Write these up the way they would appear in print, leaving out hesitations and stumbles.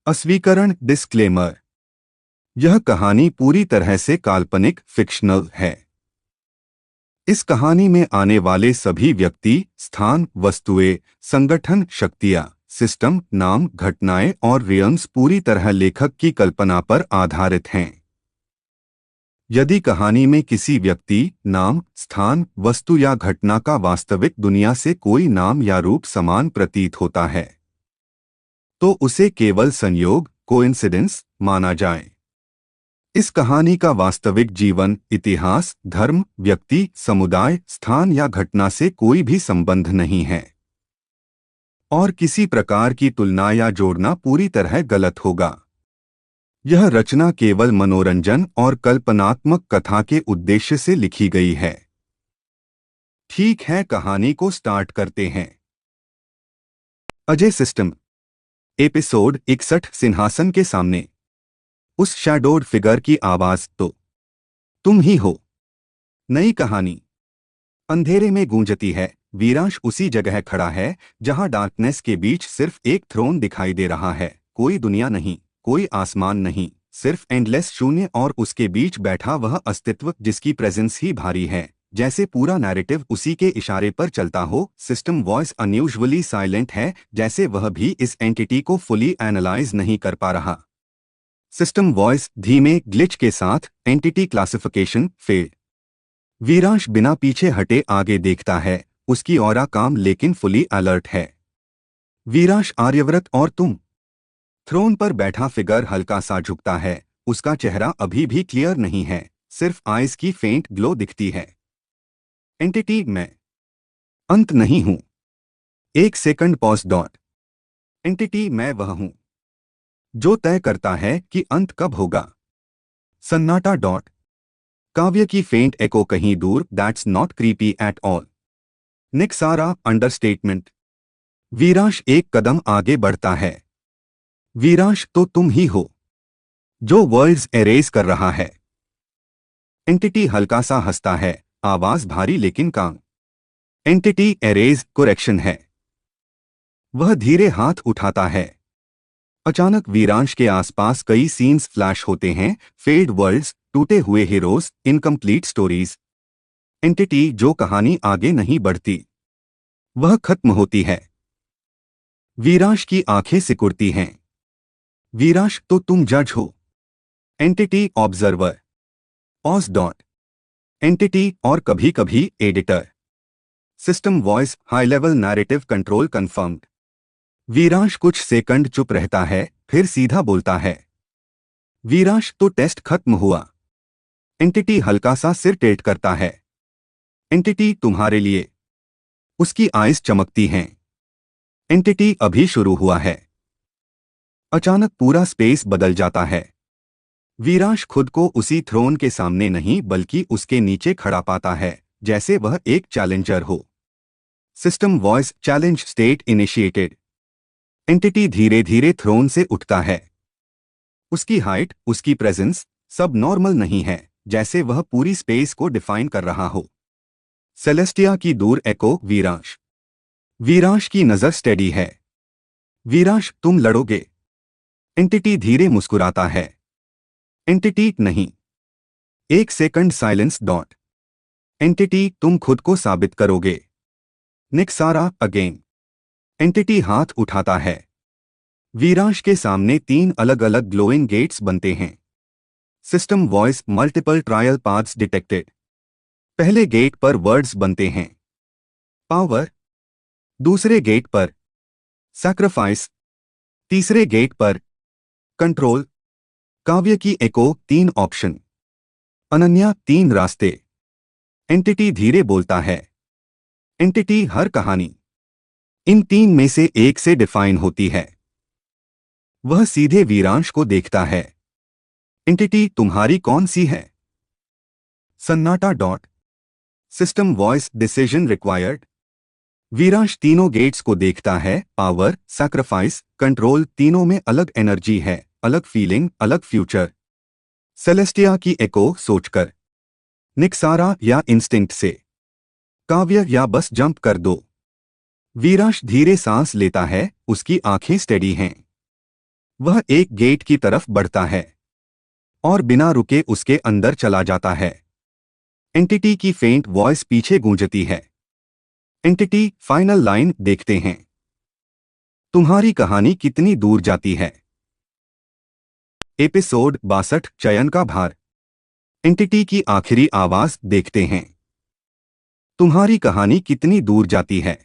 अस्वीकरण disclaimer. यह कहानी पूरी तरह से काल्पनिक फिक्शनल है। इस कहानी में आने वाले सभी व्यक्ति, स्थान, वस्तुएं, संगठन, शक्तियां, सिस्टम, नाम, घटनाएं और रियम्स पूरी तरह लेखक की कल्पना पर आधारित हैं। यदि कहानी में किसी व्यक्ति, नाम, स्थान, वस्तु या घटना का वास्तविक दुनिया से कोई नाम या रूप समान प्रतीत होता है, तो उसे केवल संयोग, कोइंसिडेंस माना जाए। इस कहानी का वास्तविक जीवन, इतिहास, धर्म, व्यक्ति, समुदाय, स्थान या घटना से कोई भी संबंध नहीं है, और किसी प्रकार की तुलना या जोड़ना पूरी तरह गलत होगा। यह रचना केवल मनोरंजन और कल्पनात्मक कथा के उद्देश्य से लिखी गई है। ठीक है, कहानी को स्टार्ट करते हैं। अजय सिस्टम। एपिसोड 61। सिंहासन के सामने। उस शैडोड फिगर की आवाज, तो तुम ही हो। नई कहानी। अंधेरे में गूंजती है। वीरांश उसी जगह खड़ा है जहां डार्कनेस के बीच सिर्फ एक थ्रोन दिखाई दे रहा है। कोई दुनिया नहीं, कोई आसमान नहीं, सिर्फ एंडलेस शून्य, और उसके बीच बैठा वह अस्तित्व जिसकी प्रेजेंस ही भारी है, जैसे पूरा नैरेटिव उसी के इशारे पर चलता हो। सिस्टम वॉइस अनयूजुअली साइलेंट है, जैसे वह भी इस एंटिटी को फुली एनालाइज नहीं कर पा रहा। सिस्टम वॉइस धीमे ग्लिच के साथ। Entity classification failed. वीरांश बिना पीछे हटे आगे देखता है। उसकी ऑरा काम लेकिन फुली अलर्ट है। वीरांश आर्यव्रत, और तुम? थ्रोन पर बैठा फिगर हल्का सा झुकता है। उसका चेहरा अभी भी क्लियर नहीं है, सिर्फ आइज की फेंट ग्लो दिखती है। एंटिटी, मैं अंत नहीं हूं। एक सेकंड पॉज डॉट। एंटिटी, मैं वह हूं जो तय करता है कि अंत कब होगा। सन्नाटा डॉट। काव्य की फेंट एको कहीं दूर। That's not creepy at all. निक्सारा अंडरस्टेटमेंट। वीरांश एक कदम आगे बढ़ता है। वीरांश, तो तुम ही हो जो वर्ल्ड्स एरेज कर रहा है। एंटिटी हल्का सा हंसता है, आवाज भारी लेकिन काम। एंटिटी, एरेज करेक्शन है। वह धीरे हाथ उठाता है। अचानक वीरांश के आसपास कई सीन्स फ्लैश होते हैं। फेड वर्ल्ड्स, टूटे हुए हीरोज, इनकम्प्लीट स्टोरीज। एंटिटी, जो कहानी आगे नहीं बढ़ती, वह खत्म होती है। वीरांश की आंखें सिकुड़ती हैं। वीरांश, तो तुम जज हो। Entity, observer. ऑज डॉट। एंटिटी, और कभी कभी editor. System voice high level narrative control confirmed. Veeransh कुछ सेकंड चुप रहता है, फिर सीधा बोलता है। वीरांश, तो टेस्ट खत्म हुआ। एंटिटी हल्का सा सिर टेट करता है। एंटिटी, तुम्हारे लिए। उसकी आइज चमकती हैं। एंटिटी, अभी शुरू हुआ है। अचानक पूरा स्पेस बदल जाता है। वीरांश खुद को उसी थ्रोन के सामने नहीं बल्कि उसके नीचे खड़ा पाता है, जैसे वह एक चैलेंजर हो। System voice challenge state initiated. Entity धीरे धीरे थ्रोन से उठता है। उसकी हाइट, उसकी प्रेजेंस, सब नॉर्मल नहीं है, जैसे वह पूरी स्पेस को डिफाइन कर रहा हो। सेलेस्टिया की दूर एको। वीरांश। वीरांश की नजर स्टेडी है। वीरांश, तुम लड़ोगे? एंटिटी धीरे मुस्कुराता है। एंटिटी, नहीं। एक सेकंड साइलेंस डॉट। एंटिटी, तुम खुद को साबित करोगे। निक्सारा अगेन। एंटिटी हाथ उठाता है। वीरांश के सामने 3 अलग अलग ग्लोइंग गेट्स बनते हैं। System voice multiple trial paths detected. पहले गेट पर वर्ड्स बनते हैं, पावर। दूसरे गेट पर सैक्रिफाइस। तीसरे गेट पर कंट्रोल। काव्य की एको 3 ऑप्शन। अनन्या 3 रास्ते। एंटिटी धीरे बोलता है। एंटिटी, हर कहानी इन 3 में से एक से डिफाइन होती है। वह सीधे वीरांश को देखता है। एंटिटी, तुम्हारी कौन सी है? सन्नाटा dot. System voice decision required. Viransh तीनों गेट्स को देखता है। पावर, सैक्रिफाइस, कंट्रोल, तीनों में अलग एनर्जी है, अलग फीलिंग, अलग फ्यूचर। सेलेस्टिया की एको सोचकर। निक्सारा या इंस्टिंक्ट से। काव्य या बस जंप कर दो। वीरांश धीरे सांस लेता है, उसकी आंखें स्टेडी हैं। वह एक गेट की तरफ बढ़ता है और बिना रुके उसके अंदर चला जाता है। एंटिटी की फेंट वॉइस पीछे गूंजती है। एंटिटी फाइनल लाइन देखते हैं। तुम्हारी कहानी कितनी दूर जाती है। एपिसोड 62 चयन का भार। एंटिटी की आखिरी आवाज देखते हैं। तुम्हारी कहानी कितनी दूर जाती है।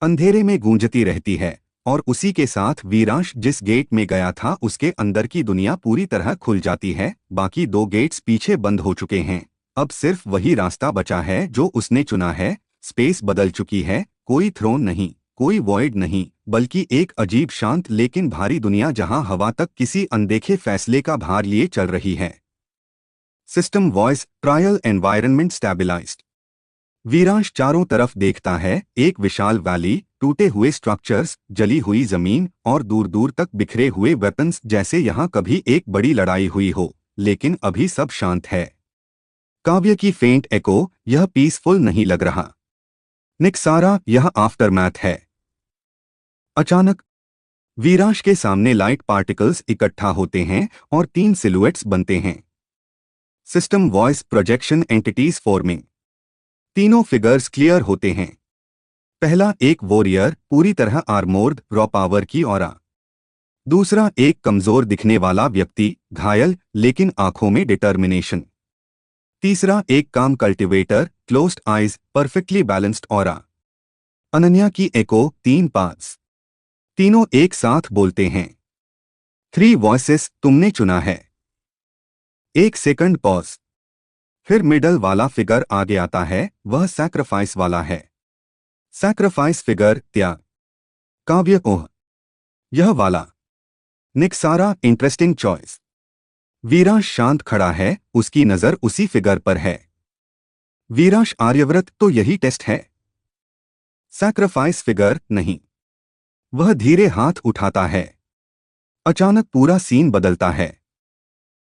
अंधेरे में गूंजती रहती है और उसी के साथ वीरांश जिस गेट में गया था उसके अंदर की दुनिया पूरी तरह खुल जाती है। बाकी दो गेट्स पीछे बंद हो चुके हैं। अब सिर्फ वही रास्ता बचा है जो उसने चुना है। स्पेस बदल चुकी है। कोई थ्रोन नहीं, कोई वॉइड नहीं, बल्कि एक अजीब शांत लेकिन भारी दुनिया जहां हवा तक किसी अनदेखे फैसले का भार लिए चल रही है। System voice trial environment stabilized. Viransh चारों तरफ देखता है। एक विशाल वैली, टूटे हुए स्ट्रक्चर्स, जली हुई जमीन और दूर दूर तक बिखरे हुए वेपन्स, जैसे यहाँ कभी एक बड़ी लड़ाई हुई हो। लेकिन अभी सब शांत है। काव्य की फेंट एको, यह पीसफुल नहीं लग रहा। निक्सारा, यह आफ्टरमैथ है। अचानक वीरांश के सामने लाइट पार्टिकल्स इकट्ठा होते हैं और तीन सिलुएट्स बनते हैं। System voice projection entities forming. तीनों फिगर्स क्लियर होते हैं। पहला एक वॉरियर, पूरी तरह आर्मोर्ड, रॉ पावर की ऑरा। दूसरा एक कमजोर दिखने वाला व्यक्ति, घायल लेकिन आंखों में डिटर्मिनेशन। तीसरा एक काम cultivator, closed eyes, perfectly balanced aura. Ananya की एको, 3 पार्ट्स। तीनों एक साथ बोलते हैं। 3 वॉइसेस, तुमने चुना है। एक सेकंड पॉज। फिर मिडल वाला फिगर आगे आता है। वह सैक्रिफाइस वाला है। सैक्रिफाइस फिगर, त्याग। काव्य, ओह, यह वाला। निक्सारा, इंटरेस्टिंग चॉइस। वीरांश शांत खड़ा है, उसकी नजर उसी फिगर पर है। वीरांश आर्यव्रत, तो यही टेस्ट है। सैक्रिफाइस फिगर, नहीं। वह धीरे हाथ उठाता है। अचानक पूरा सीन बदलता है।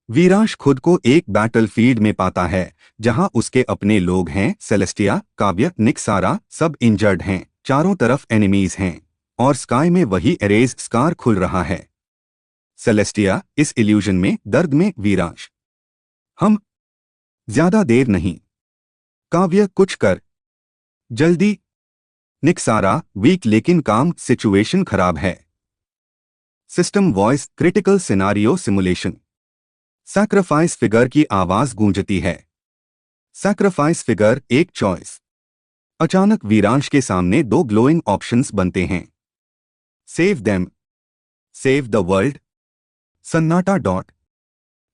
वीरांश खुद को एक बैटलफील्ड में पाता है जहां उसके अपने लोग हैं। सेलेस्टिया, काव्य, निक्सारा सब इंजर्ड हैं। चारों तरफ एनिमीज हैं और स्काई में वही एरेज स्कार खुल रहा है। सेलेस्टिया, इस इल्यूजन में, दर्द में। वीरांश, हम ज्यादा देर नहीं। काव्य, कुछ कर जल्दी। निक्सारा, वीक लेकिन काम, सिचुएशन खराब है। System voice critical scenario simulation. Sacrifice figure की आवाज गूंजती है। सैक्रिफाइस फिगर, एक चॉइस। अचानक वीरांश के सामने 2 ग्लोइंग ऑप्शंस बनते हैं। Save them, save the world. सन्नाटा डॉट।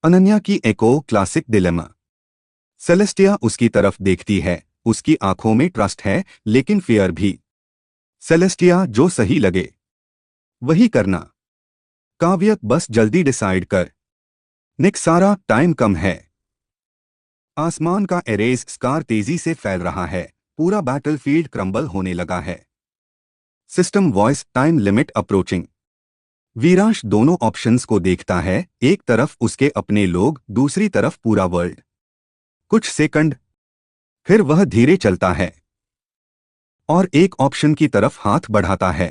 अनन्या की एको, क्लासिक डिलेमा। सेलेस्टिया उसकी तरफ देखती है। उसकी आंखों में ट्रस्ट है लेकिन फियर भी। सेलेस्टिया, जो सही लगे वही करना। काव्य, बस जल्दी डिसाइड कर। निक्सारा, टाइम कम है। आसमान का एरेज स्कार तेजी से फैल रहा है। पूरा बैटलफील्ड क्रम्बल होने लगा है। System voice time limit approaching. Viransh दोनों ऑप्शंस को देखता है। एक तरफ उसके अपने लोग, दूसरी तरफ पूरा वर्ल्ड। कुछ सेकंड, फिर वह धीरे चलता है और एक ऑप्शन की तरफ हाथ बढ़ाता है।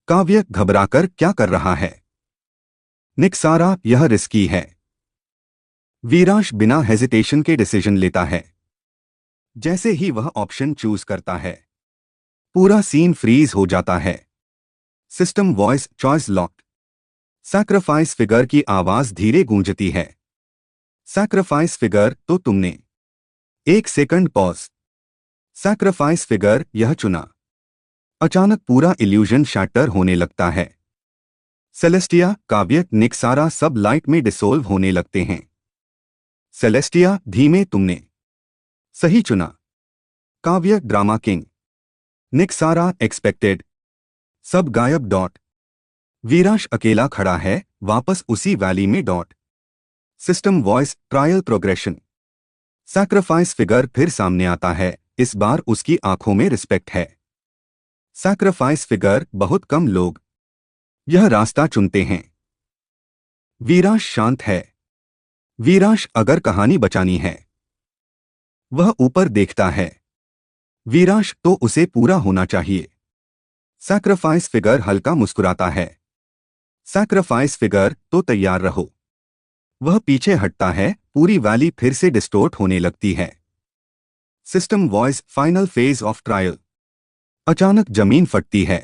काव्य, घबराकर क्या कर रहा है। निक्सारा, यह रिस्की है। वीरांश बिना हेजिटेशन के डिसीजन लेता है। जैसे ही वह ऑप्शन चूज करता है, पूरा सीन फ्रीज हो जाता है। System voice choice locked. Sacrifice figure की आवाज धीरे गूंजती है। सैक्रिफाइस फिगर, तो तुमने। एक सेकंड पॉज। सैक्रिफाइस फिगर, यह चुना। अचानक पूरा इल्यूजन शैटर होने लगता है। सेलेस्टिया, काव्य, निक्सारा सब लाइट में डिसोल्व होने लगते हैं। सेलेस्टिया, धीमे, तुमने सही चुना। काव्य, ड्रामा किंग। निक्सारा, एक्सपेक्टेड। सब गायब डॉट। वीरांश अकेला खड़ा है, वापस उसी वैली में dot. System voice trial progression. Sacrifice figure फिर सामने आता है। इस बार उसकी आंखों में रिस्पेक्ट है। सैक्रिफाइस फिगर, बहुत कम लोग यह रास्ता चुनते हैं। वीरांश शांत है। वीरांश, अगर कहानी बचानी है। वह ऊपर देखता है। वीरांश, तो उसे पूरा होना चाहिए। सैक्रिफाइस फिगर हल्का मुस्कुराता है। सैक्रिफाइस फिगर तो तैयार रहो। वह पीछे हटता है, पूरी वैली फिर से डिस्टोर्ट होने लगती है। System voice final phase of trial. अचानक जमीन फटती है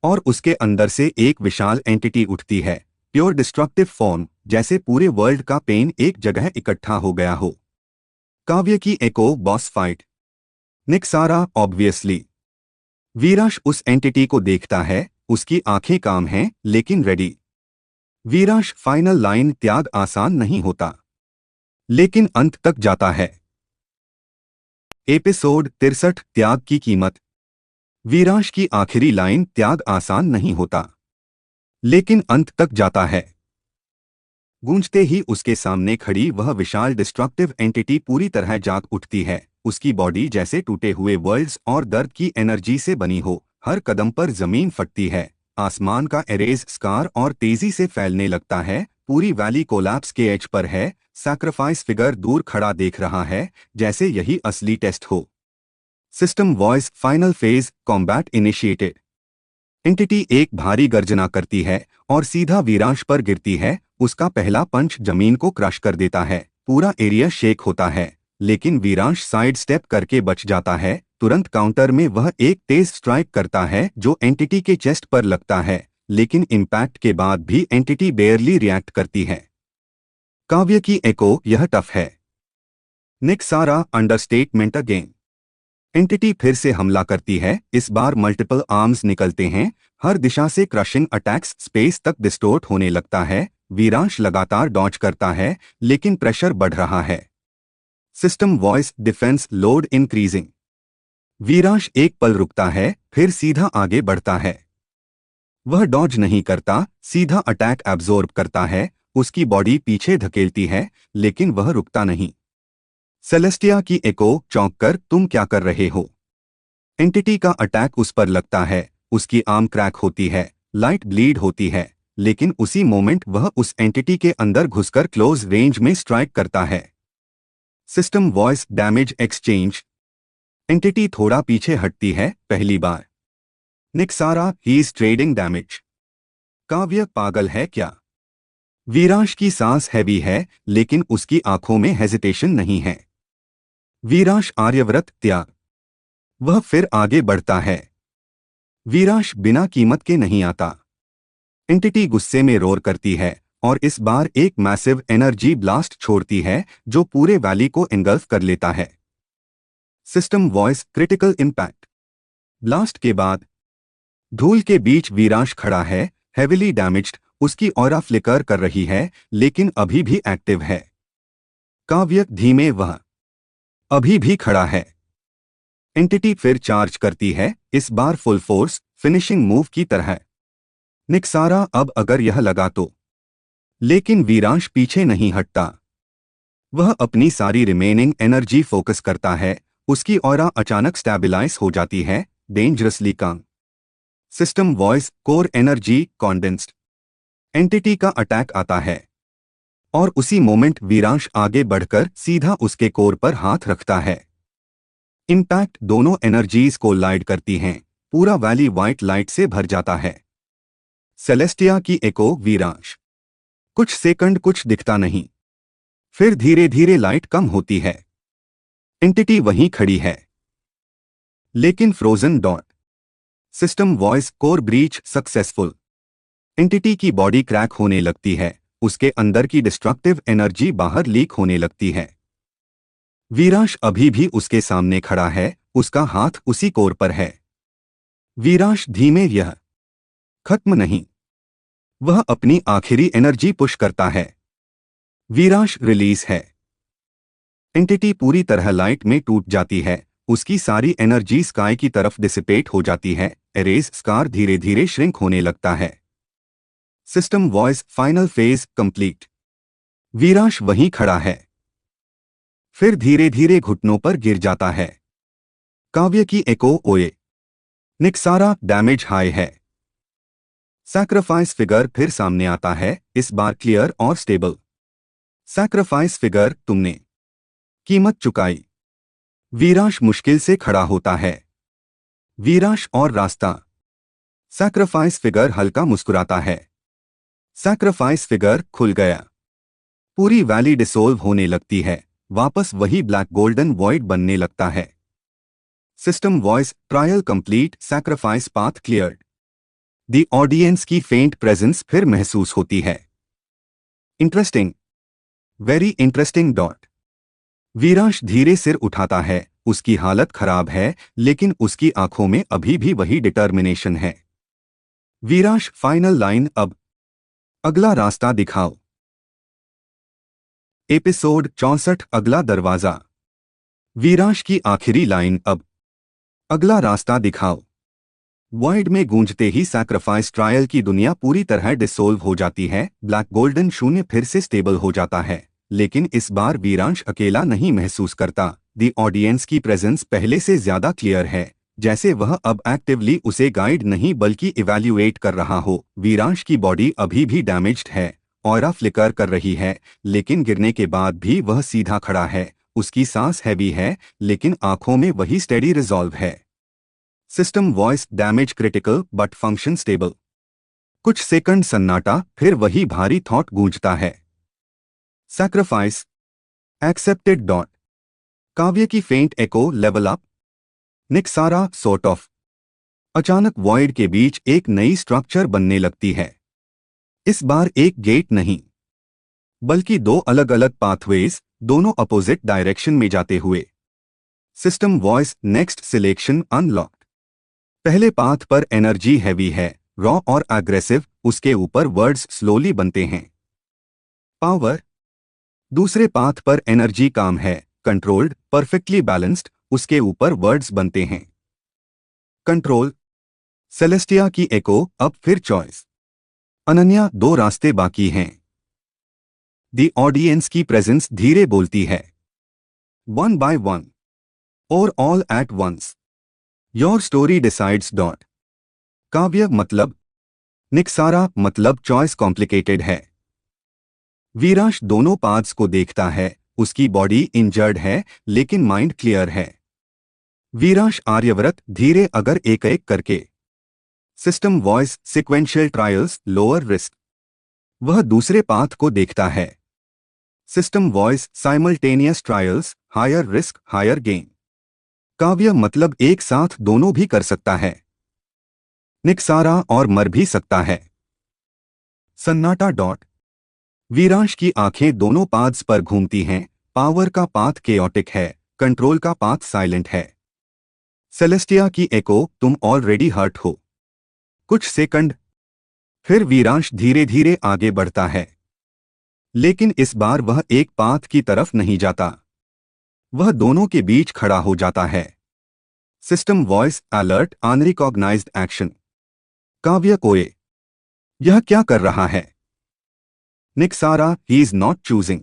और उसके अंदर से एक विशाल एंटिटी उठती है, प्योर डिस्ट्रक्टिव फॉर्म, जैसे पूरे वर्ल्ड का पेन एक जगह इकट्ठा हो गया हो। काव्य की एको बॉस फाइट। निक्सारा ऑब्वियसली। वीराश उस एंटिटी को देखता है, उसकी आंखें काम हैं लेकिन रेडी। वीराश फाइनल लाइन त्याग आसान नहीं होता, लेकिन अंत तक जाता है। एपिसोड 63 त्याग की कीमत। वीराश की आखिरी लाइन त्याग आसान नहीं होता, लेकिन अंत तक जाता है। गूंजते ही उसके सामने खड़ी वह विशाल डिस्ट्रक्टिव एंटिटी पूरी तरह जाग उठती है। उसकी बॉडी जैसे टूटे हुए वर्ल्ड्स और दर्द की एनर्जी से बनी हो। हर कदम पर जमीन फटती है, आसमान का एरेज स्कार और तेजी से फैलने लगता है। पूरी वैली कोलैप्स के एज पर है। सैक्रिफाइस फिगर दूर खड़ा देख रहा है, जैसे यही असली टेस्ट हो। System voice final phase combat initiated. Entity एक भारी गर्जना करती है और सीधा वीरांश पर गिरती है। उसका पहला पंच जमीन को क्रश कर देता है, पूरा एरिया शेक होता है, लेकिन वीरांश साइड स्टेप करके बच जाता है। तुरंत काउंटर में वह एक तेज स्ट्राइक करता है जो एंटिटी के चेस्ट पर लगता है, लेकिन इम्पैक्ट के बाद भी एंटिटी बेयरली रिएक्ट करती है। काव्य की एको यह टफ है। निक्सारा अंडरस्टेटमेंट अगेन। एंटिटी फिर से हमला करती है, इस बार मल्टीपल आर्म्स निकलते हैं, हर दिशा से क्रशिंग अटैक्स, स्पेस तक डिस्टोर्ट होने लगता है। वीरांश लगातार डॉज करता है, लेकिन प्रेशर बढ़ रहा है। System voice defence load increasing. Viransh एक पल रुकता है, फिर सीधा आगे बढ़ता है। वह डॉज नहीं करता, सीधा अटैक एब्जॉर्ब करता है। उसकी बॉडी पीछे धकेलती है, लेकिन वह रुकता नहीं। सेलेस्टिया की एको चौंक कर, तुम क्या कर रहे हो? एंटिटी का अटैक उस पर लगता है, उसकी आर्म क्रैक होती है, लाइट ब्लीड होती है, लेकिन उसी मोमेंट वह उस एंटिटी के अंदर घुसकर क्लोज रेंज में स्ट्राइक करता है। System voice damage exchange. Entity थोड़ा पीछे हटती है, पहली बार। निक्सारा ही इज ट्रेडिंग डैमेज। काव्य पागल है क्या? वीरांश की सांस हैवी है, लेकिन उसकी आंखों में हेजिटेशन नहीं है। वीरांश आर्यव्रत त्याग। वह फिर आगे बढ़ता है। वीरांश बिना कीमत के नहीं आता। एंटिटी गुस्से में रोर करती है और इस बार एक मैसिव एनर्जी ब्लास्ट छोड़ती है जो पूरे वैली को एंगल्फ कर लेता है। System voice critical impact. Blast के बाद धूल के बीच वीरांश खड़ा है, हेविली डैमेज्ड, उसकी ऑरा फ्लिकर कर रही है, लेकिन अभी भी एक्टिव है। काव्य धीमे वह अभी भी खड़ा है। एंटिटी फिर चार्ज करती है, इस बार फुल फोर्स, फिनिशिंग मूव की तरह। निक्सारा अब अगर यह लगा तो। लेकिन वीरांश पीछे नहीं हटता। वह अपनी सारी रिमेनिंग एनर्जी फोकस करता है। उसकी ऑरा अचानक स्टेबलाइज हो जाती है, dangerously calm. System voice core energy condensed. Entity का अटैक आता है और उसी मोमेंट वीरांश आगे बढ़कर सीधा उसके कोर पर हाथ रखता है। इम्पैक्ट दोनों एनर्जीज को लाइट करती हैं, पूरा वैली व्हाइट लाइट से भर जाता है। सेलेस्टिया की एको वीरांश। कुछ सेकंड कुछ दिखता नहीं, फिर धीरे धीरे लाइट कम होती है। एंटिटी वहीं खड़ी है, लेकिन frozen dot. System voice core breach successful. Entity की बॉडी क्रैक होने लगती है, उसके अंदर की डिस्ट्रक्टिव एनर्जी बाहर लीक होने लगती है। वीरांश अभी भी उसके सामने खड़ा है, उसका हाथ उसी कोर पर है। वीरांश धीमे यह खत्म नहीं। वह अपनी आखिरी एनर्जी पुश करता है। वीरांश रिलीज है। एंटिटी पूरी तरह लाइट में टूट जाती है, उसकी सारी एनर्जी स्काई की तरफ डिसिपेट हो जाती है। एरेज स्कार धीरे धीरे श्रिंक होने लगता है। System voice final phase complete. Viransh वहीं खड़ा है, फिर धीरे धीरे घुटनों पर गिर जाता है। काव्य की एको ओए। निक्सारा डैमेज हाई है। सैक्रिफाइस फिगर फिर सामने आता है, इस बार क्लियर और स्टेबल। सैक्रिफाइस फिगर तुमने कीमत चुकाई। वीरांश मुश्किल से खड़ा होता है। वीरांश और रास्ता। सैक्रिफाइस फिगर हल्का मुस्कुराता है। सैक्रिफाइस फिगर खुल गया। पूरी वैली डिसोल्व होने लगती है, वापस वही ब्लैक गोल्डन वॉइड बनने लगता है। System voice trial complete, sacrifice path cleared. दी ऑडियंस की फेंट प्रेजेंस फिर महसूस होती है। Interesting, very interesting dot. Viransh धीरे सिर उठाता है, उसकी हालत खराब है, लेकिन उसकी आंखों में अभी भी वही डिटर्मिनेशन है। वीरांश फाइनल लाइन अब। अगला रास्ता दिखाओ। एपिसोड 64 अगला दरवाजा। वीरांश की आखिरी लाइन अब। अगला रास्ता दिखाओ। वॉइड में गूंजते ही सैक्रिफाइस ट्रायल की दुनिया पूरी तरह डिसोल्व हो जाती है। ब्लैक गोल्डन शून्य फिर से स्टेबल हो जाता है, लेकिन इस बार वीरांश अकेला नहीं महसूस करता। दी ऑडियंस की प्रेजेंस पहले से ज्यादा क्लियर है, जैसे वह अब एक्टिवली उसे गाइड नहीं बल्कि इवैल्यूएट कर रहा हो। वीरांश की बॉडी अभी भी डैमेज्ड है, ऑरा फ्लिकर कर रही है, लेकिन गिरने के बाद भी वह सीधा खड़ा है। उसकी सांस हैवी है, लेकिन आंखों में वही स्टेडी रिजॉल्व है। System voice damage critical but function stable. कुछ सेकंड सन्नाटा, फिर वही भारी थॉट गूंजता है। Sacrifice accepted dot. काव्य की फेंट एको लेवल अप। निक्सारा सॉर्ट ऑफ। अचानक वॉइड के बीच एक नई स्ट्रक्चर बनने लगती है। इस बार एक गेट नहीं, बल्कि दो अलग अलग पाथवेज, दोनों अपोजिट डायरेक्शन में जाते हुए। System voice next selection unlocked. पहले पाथ पर एनर्जी हैवी है, रॉ और एग्रेसिव, उसके ऊपर वर्ड्स स्लोली बनते हैं। पावर। दूसरे पाथ पर एनर्जी काम है, कंट्रोल्ड, परफेक्टली बैलेंस्ड, उसके ऊपर वर्ड्स बनते हैं। कंट्रोल। सेलेस्टिया की एको अब फिर चॉइस। अनन्या दो रास्ते बाकी हैं। दी ऑडियंस की प्रेजेंस धीरे बोलती है। वन बाय वन और all at once. Your story decides dot. Kavya मतलब। निक्सारा मतलब चॉइस कॉम्प्लिकेटेड है। वीरांश दोनों पाथ्स को देखता है, उसकी बॉडी इंजर्ड है, लेकिन माइंड क्लियर है। वीरांश आर्यव्रत धीरे अगर एक एक करके। System voice sequential trials lower risk. वह दूसरे पाथ को देखता है। System voice simultaneous trials higher risk higher gain. Kavya मतलब एक साथ दोनों भी कर सकता है। निक्सारा और मर भी सकता है। सन्नाटा डॉट। वीरांश की आंखें दोनों पाथ्स पर घूमती हैं। पावर का पाथ केओटिक है, कंट्रोल का पाथ साइलेंट है। सेलेस्टिया की एको तुम ऑलरेडी हर्ट हो। कुछ सेकंड, फिर वीरांश धीरे धीरे आगे बढ़ता है, लेकिन इस बार वह एक पाथ की तरफ नहीं जाता, वह दोनों के बीच खड़ा हो जाता है। System voice alert unrecognised action. Kavya कोए यह क्या कर रहा है? निक्सारा he is not choosing.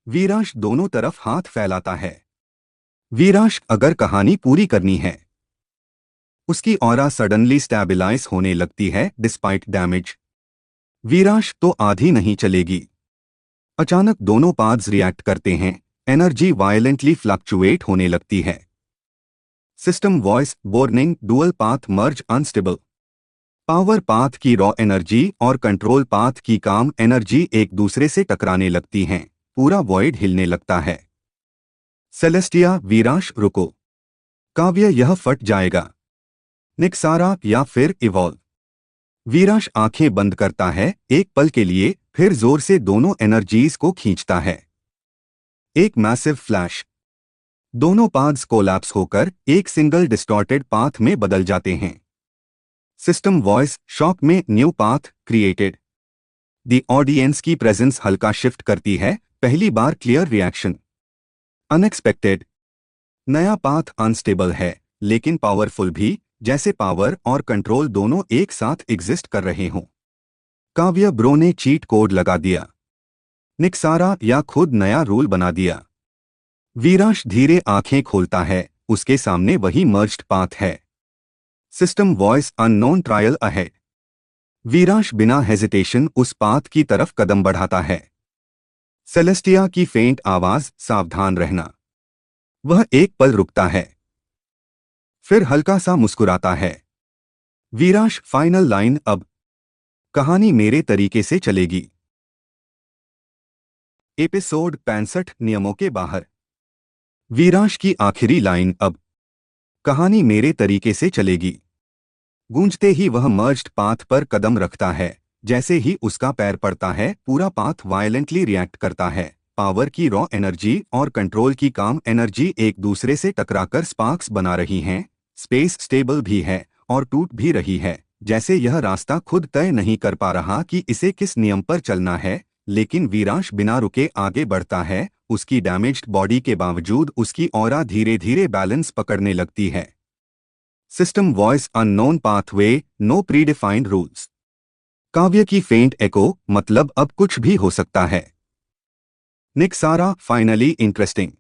Veeransh दोनों तरफ हाथ फैलाता है। वीरांश अगर कहानी पूरी करनी है। उसकी ऑरा सडनली स्टेबलाइज होने लगती है डिस्पाइट डैमेज। वीरांश तो आधी नहीं चलेगी। अचानक दोनों पाथ्स रिएक्ट करते हैं, एनर्जी वायलेंटली फ्लक्चुएट होने लगती है। System voice warning dual path merge unstable. Power path की रॉ एनर्जी और कंट्रोल पाथ की काम एनर्जी एक दूसरे से टकराने लगती हैं, पूरा वॉइड हिलने लगता है। सेलेस्टिया वीरांश रुको। काव्य यह फट जाएगा। निक्सारा या फिर इवॉल्व। वीरांश आंखें बंद करता है एक पल के लिए, फिर जोर से दोनों एनर्जीज को खींचता है। एक मैसिव फ्लैश। दोनों पाथ्स कोलैप्स होकर एक सिंगल डिस्टॉर्टेड पाथ में बदल जाते हैं। सिस्टम वॉइस शॉक में new path created. The audience की प्रेजेंस हल्का शिफ्ट करती है, पहली बार क्लियर रिएक्शन। अनएक्सपेक्टेड। नया पाथ अनस्टेबल है, लेकिन पावरफुल भी, जैसे पावर और कंट्रोल दोनों एक साथ एग्जिस्ट कर रहे हों। काव्य ब्रो ने चीट कोड लगा दिया। निक्सारा या खुद नया रूल बना दिया। वीरांश धीरे आंखें खोलता है, उसके सामने वही मर्ज्ड पाथ है। System voice unknown trial ahead. Viransh बिना हेजिटेशन उस पाथ की तरफ कदम बढ़ाता है। सेलेस्टिया की फेंट आवाज सावधान रहना। वह एक पल रुकता है, फिर हल्का सा मुस्कुराता है। वीरांश फाइनल लाइन अब। कहानी मेरे तरीके से चलेगी। एपिसोड 65 नियमों के बाहर। वीरांश की आखिरी लाइन अब कहानी मेरे तरीके से चलेगी गूंजते ही वह मर्ज्ड पाथ पर कदम रखता है। जैसे ही उसका पैर पड़ता है पूरा पाथ वायलेंटली रिएक्ट करता है। पावर की रॉ एनर्जी और कंट्रोल की काम एनर्जी एक दूसरे से टकराकर स्पार्क्स बना रही हैं। स्पेस स्टेबल भी है और टूट भी रही है, जैसे यह रास्ता खुद तय नहीं कर पा रहा कि इसे किस नियम पर चलना है। लेकिन वीरांश बिना रुके आगे बढ़ता है। उसकी डैमेज्ड बॉडी के बावजूद उसकी ऑरा धीरे धीरे बैलेंस पकड़ने लगती है। System voice unknown pathway, no predefined rules. Kavya की फेंट एको, मतलब अब कुछ भी हो सकता है। निक्सारा फाइनली इंटरेस्टिंग।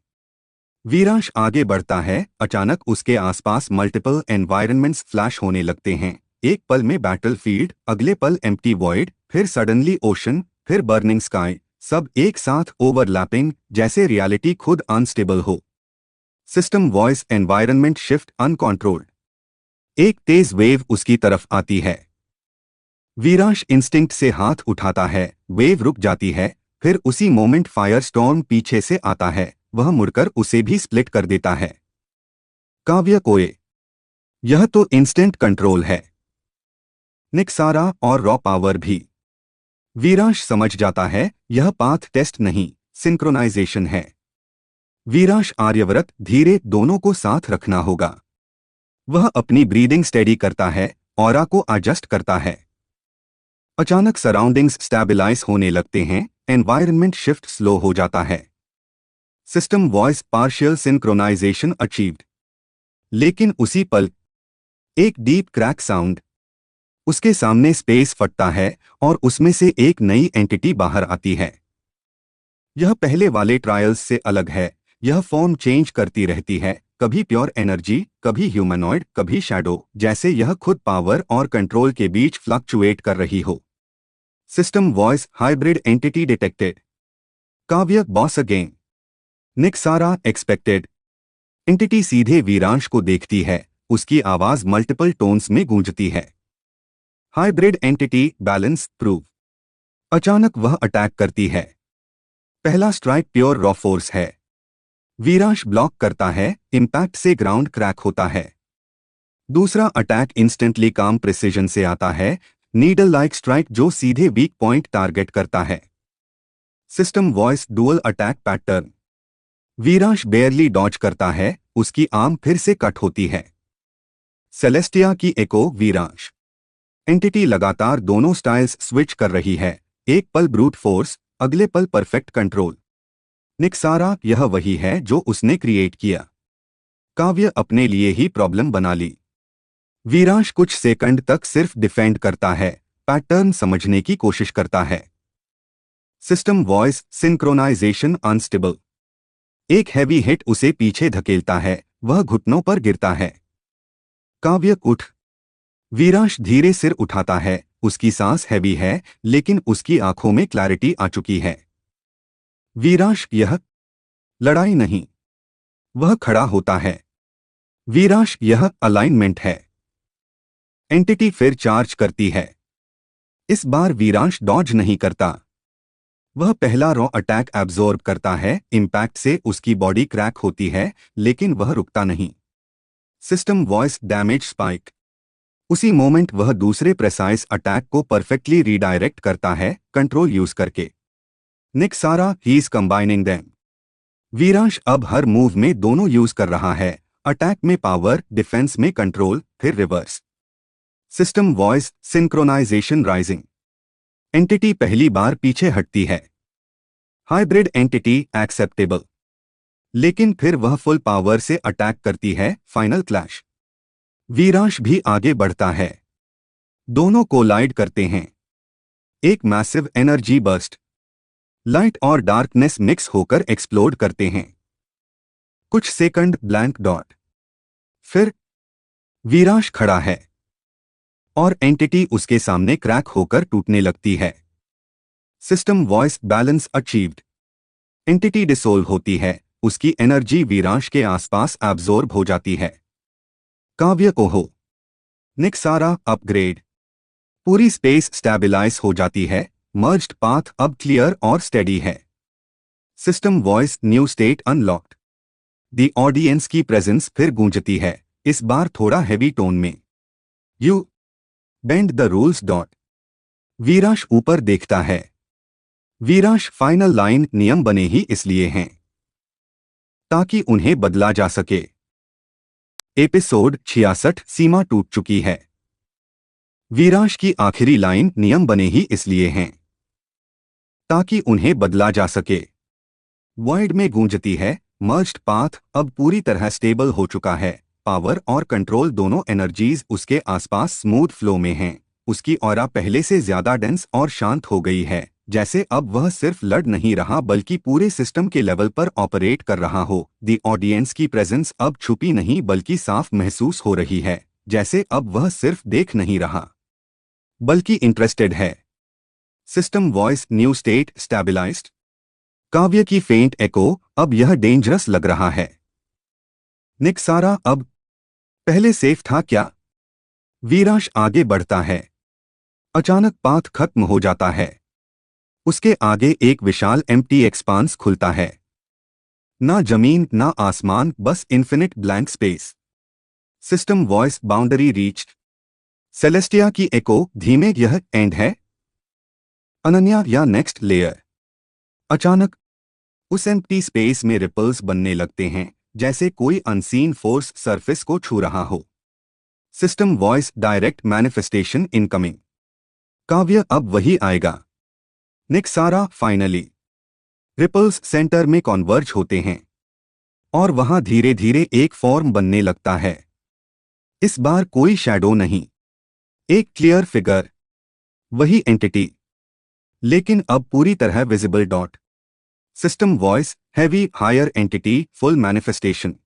वीरांश आगे बढ़ता है। अचानक उसके आसपास मल्टीपल एनवायरनमेंट्स फ्लैश होने लगते हैं। एक पल में बैटलफील्ड, अगले पल एम्प्टी वॉइड, फिर सडनली ओशन, फिर बर्निंग स्काई, सब एक साथ ओवरलैपिंग, जैसे रियलिटी खुद अनस्टेबल हो। System voice environment shift uncontrolled. एक तेज वेव उसकी तरफ आती है। वीरांश इंस्टिंक्ट से हाथ उठाता है। वेव रुक जाती है। फिर उसी मोमेंट फायर स्टॉर्म पीछे से आता है। वह मुड़कर उसे भी स्प्लिट कर देता है। काव्य कोए, यह तो इंस्टेंट कंट्रोल है। निक्सारा और रॉ पावर भी। वीरांश समझ जाता है यह पाथ टेस्ट नहीं, सिंक्रोनाइजेशन है। वीरांश आर्यव्रत धीरे, दोनों को साथ रखना होगा। वह अपनी ब्रीदिंग स्टेडी करता है, ऑरा को एडजस्ट करता है। अचानक सराउंडिंग्स स्टेबलाइज होने लगते हैं। एनवायरनमेंट शिफ्ट स्लो हो जाता है। System voice partial synchronization achieved. लेकिन उसी पल एक डीप क्रैक साउंड। उसके सामने स्पेस फटता है और उसमें से एक नई एंटिटी बाहर आती है। यह पहले वाले ट्रायल्स से अलग है। यह फॉर्म चेंज करती रहती है, कभी प्योर एनर्जी, कभी ह्यूमनॉइड, कभी शैडो, जैसे यह खुद पावर और कंट्रोल के बीच फ्लक्चुएट कर रही हो। System voice hybrid entity detected. काव्य बॉस अगेन। निक्सारा एक्सपेक्टेड। एंटिटी सीधे वीरांश को देखती है। उसकी आवाज मल्टीपल टोन्स में गूंजती है। Hybrid entity balance prove. अचानक वह अटैक करती है। पहला स्ट्राइक प्योर रॉ फोर्स है। वीरांश ब्लॉक करता है। इंपैक्ट से ग्राउंड क्रैक होता है। दूसरा अटैक इंस्टेंटली काम प्रिसिजन से आता है। नीडल लाइक स्ट्राइक जो सीधे वीक पॉइंट टारगेट करता है। System voice dual attack pattern. Viransh barely dodge करता है। उसकी आर्म फिर से कट होती है। सेलेस्टिया की एको वीरांश। एंटिटी लगातार दोनों स्टाइल्स स्विच कर रही है। एक पल ब्रूट फोर्स, अगले पल परफेक्ट कंट्रोल। निक्सारा, यह वही है जो उसने क्रिएट किया। काव्य अपने लिए ही प्रॉब्लम बना ली। वीरांश कुछ सेकंड तक सिर्फ डिफेंड करता है, पैटर्न समझने की कोशिश करता है। System voice synchronization unstable. एक हैवी हिट उसे पीछे धकेलता है। वह घुटनों पर गिरता है। काव्य उठ। वीरांश धीरे सिर उठाता है। उसकी सांस हैवी है, लेकिन उसकी आंखों में क्लैरिटी आ चुकी है। वीरांश, यह लड़ाई नहीं। वह खड़ा होता है। वीरांश, यह अलाइनमेंट है। एंटिटी फिर चार्ज करती है। इस बार वीरांश डॉज नहीं करता। वह पहला रॉ अटैक एब्जॉर्ब करता है। इंपैक्ट से उसकी बॉडी क्रैक होती है, लेकिन वह रुकता नहीं। System voice damage spike. उसी मोमेंट वह दूसरे प्रेसाइज अटैक को परफेक्टली रीडायरेक्ट करता है, कंट्रोल यूज करके। निक्सारा, he is combining them. Veeransh अब हर मूव में दोनों यूज कर रहा है। अटैक में पावर, डिफेंस में कंट्रोल, फिर reverse. System voice synchronization rising. Entity पहली बार पीछे हटती है। Hybrid entity acceptable. लेकिन फिर वह फुल पावर से अटैक करती है। Final clash. वीरांश भी आगे बढ़ता है। दोनों कोलाइड करते हैं। एक मैसिव एनर्जी बर्स्ट। लाइट और डार्कनेस मिक्स होकर एक्सप्लोड करते हैं। कुछ सेकंड ब्लैंक डॉट। फिर वीरांश खड़ा है और एंटिटी उसके सामने क्रैक होकर टूटने लगती है। System voice balance achieved. Entity dissolve होती है। उसकी एनर्जी वीरांश के आसपास एब्जॉर्ब हो जाती है। काव्य को हो। निक्सारा अपग्रेड। पूरी स्पेस स्टेबलाइज हो जाती है। मर्ज्ड पाथ अब क्लियर और स्टेडी है। System voice new state unlocked. The audience की प्रेजेंस फिर गूंजती है, इस बार थोड़ा हैवी टोन में। You bend the rules dot. Veeransh ऊपर देखता है। वीराश फाइनल लाइन नियम बने ही इसलिए हैं ताकि उन्हें बदला जा सके। एपिसोड 66 सीमा टूट चुकी है। वीराश की आखिरी लाइन नियम बने ही इसलिए हैं ताकि उन्हें बदला जा सके। वॉइड में गूंजती है। मर्ज्ड पाथ अब पूरी तरह स्टेबल हो चुका है। पावर और कंट्रोल दोनों एनर्जीज उसके आसपास स्मूथ फ्लो में हैं। उसकी ऑरा पहले से ज्यादा डेंस और शांत हो गई है, जैसे अब वह सिर्फ लड़ नहीं रहा बल्कि पूरे सिस्टम के लेवल पर ऑपरेट कर रहा हो। दी ऑडियंस की प्रेजेंस अब छुपी नहीं बल्कि साफ महसूस हो रही है, जैसे अब वह सिर्फ देख नहीं रहा बल्कि इंटरेस्टेड है। System voice new state stabilized. Kavya की फेंट एको, अब यह डेंजरस लग रहा है। निक्सारा अब पहले सेफ था क्या? वीराश आगे बढ़ता है। अचानक पाथ खत्म हो जाता है। उसके आगे एक विशाल एम्प्टी एक्सपांस खुलता है। ना जमीन ना आसमान, बस infinite blank space. System voice boundary reached. Celestia की एको धीमे, यह एंड है? अनन्या या नेक्स्ट लेयर? अचानक उस एम्प्टी स्पेस में रिपल्स बनने लगते हैं, जैसे कोई अनसीन फोर्स सरफेस को छू रहा हो। System voice direct manifestation incoming. काव्य अब वही आएगा। निक्सारा फाइनली। रिपल्स सेंटर में कॉन्वर्ज होते हैं और वहां धीरे धीरे एक फॉर्म बनने लगता है। इस बार कोई शैडो नहीं, एक क्लियर फिगर, वही एंटिटी, लेकिन अब पूरी तरह visible dot. System voice heavy higher entity full manifestation.